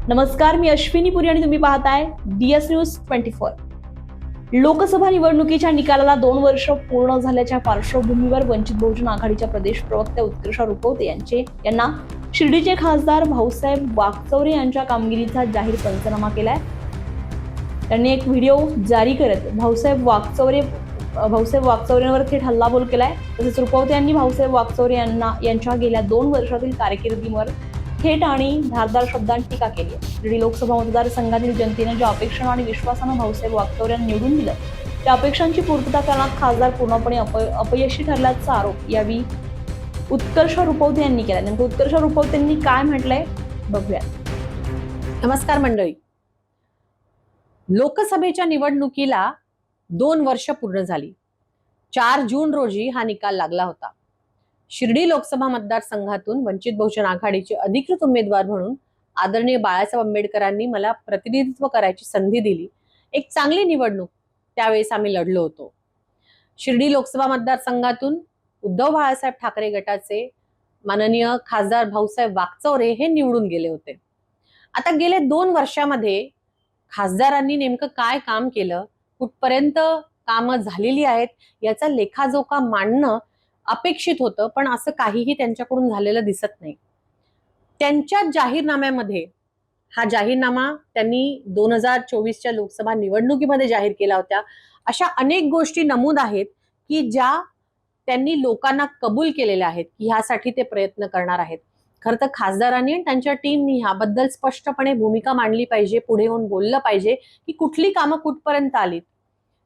नमस्कार, मी अश्विनी पुरी आणि तुम्ही पाहताय DS न्यूज 24। लोकसभा निवडणुकीच्या निकालाला 2 वर्ष पूर्ण झाल्याच्या पार्श्वभूमीवर वंचित बहुजन आघाडीच्या प्रदेश प्रवक्त्या उत्कर्षा रुपवते यांना शिर्डीचे खासदार भाऊसाहेब वाकचौरे यांच्या कामगिरीचा जाहीर पंचनामा केलाय। त्यांनी एक व्हिडिओ जारी करत भाऊसाहेब वाकचौरेंवर थेट हल्लाबोल केलाय। तसेच रुपवते यांनी भाऊसाहेब वाकचौरे यांच्या गेल्या 2 वर्षातील कारकिर्दीवर थेट आणि धारदार शब्दांत टीका केली आहे। शिर्डी लोकसभा मतदारसंघातील जनतेने ज्या अपेक्षा आणि विश्वासानं भाऊसाहेब वाकचौरे यांना निवडून दिलं त्या अपेक्षांची पूर्तता करण्यात खासदार पूर्णपणे अपयशी ठरल्याचा आरोप यावेळी उत्कर्ष रुपवते यांनी केला। नेमकं उत्कर्ष रुपवते यांनी काय म्हटलंय बघूया। नमस्कार मंडळी, लोकसभेच्या निवडणुकीला 2 वर्ष पूर्ण झाली। 4 जून रोजी हा निकाल लागला होता। शिर्डी लोकसभा मतदारसंघातून वंचित बहुजन आघाडीचे अधिकृत उमेदवार म्हणून आदरणीय बाळासाहेब आंबेडकरांनी मला प्रतिनिधित्व करायची संधी दिली। एक चांगली निवडणूक त्यावेळेस आम्ही लढलो होतो। शिर्डी लोकसभा मतदारसंघातून उद्धव बाळासाहेब ठाकरे गटाचे माननीय खासदार भाऊसाहेब वाकचौरे हे निवडून गेले होते। आता गेले 2 वर्षामध्ये खासदारांनी नेमकं काय काम केलं, कुठपर्यंत कामं झालेली आहेत याचा लेखाजोखा मांडणं अपेक्षित होतं, पण असं काहीही त्यांच्याकडून झालेलं दिसत नाही। त्यांच्या जाहीरनाम्यामध्ये, हा जाहीरनामा त्यांनी 2024च्या लोकसभा निवडणुकीमध्ये जाहीर केला होता, अशा अनेक गोष्टी नमूद आहेत की ज्या त्यांनी लोकांना कबूल केलेल्या आहेत की ह्यासाठी ते प्रयत्न करणार आहेत। खरं तर खासदारांनी आणि त्यांच्या टीमनी ह्याबद्दल स्पष्टपणे भूमिका मांडली पाहिजे, पुढे येऊन बोललं पाहिजे की कुठली कामं कुठपर्यंत आलीत।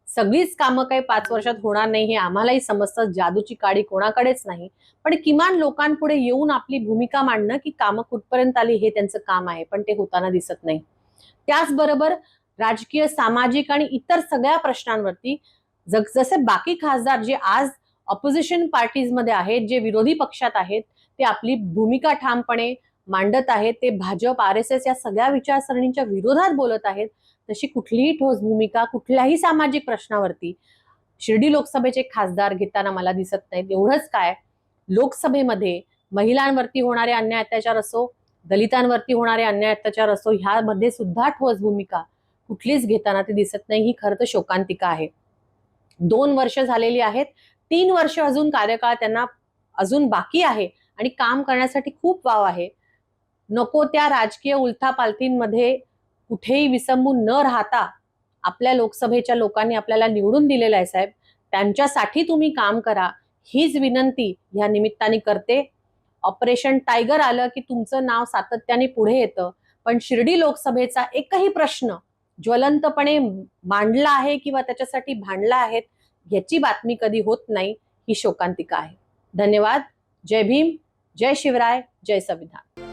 सगळीच कामं काही 5 वर्षात होणार नाही हे आम्हालाही समजतं, जादूची काडी कोणाकडेच नाही, पण किमान लोकांपुढे येऊन आपली भूमिका मांडणं की कामं कुठपर्यंत आली हे त्यांचं काम आहे, पण ते होताना दिसत नाही। त्याचबरोबर राजकीय, सामाजिक आणि इतर सगळ्या प्रश्नांवरती जसे बाकी खासदार जे आज ऑपोजिशन पार्टीज मध्ये आहेत, जे विरोधी पक्षात आहेत, ते आपली भूमिका ठामपणे मांडत आहेत, ते भाजप, RSS या सगळ्या विचारसरणींच्या विरोधात बोलत आहेत, तशी कुठलीही ठोस भूमिका कुठल्याही सामाजिक प्रश्नावरती शिर्डी लोकसभेचे खासदार घेताना मला दिसत नाहीत। एवढंच काय, लोकसभेमध्ये महिलांवरती होणारे अन्याय अत्याचार असो, दलितांवरती होणारे अन्याय अत्याचार असो, ह्यामध्ये सुद्धा ठोस भूमिका कुठलीच घेताना ते दिसत नाही। ही खरं तर शोकांतिका आहे। 2 वर्ष झालेली आहेत, 3 वर्ष अजून कार्यकाळ त्यांना अजून बाकी आहे आणि काम करण्यासाठी खूप वाव आहे। नको त्या राजकीय उलथापालथींमध्ये कुठेही विसंबून न राहता आपल्या लोकसभेच्या लोकांनी आपल्याला निवडून दिलेलं आहे साहेब, त्यांच्यासाठी तुम्ही काम करा, हीच विनंती या निमित्ताने करते। ऑपरेशन टायगर आलं की तुमचं नाव सातत्याने पुढे येतं, पण शिर्डी लोकसभेचा एकही प्रश्न ज्वलंतपणे मांडला आहे किंवा त्याच्यासाठी भांडला आहेत याची बातमी कधी होत नाही। ही शोकांतिका आहे। धन्यवाद। जय भीम, जय शिवराय, जय संविधान।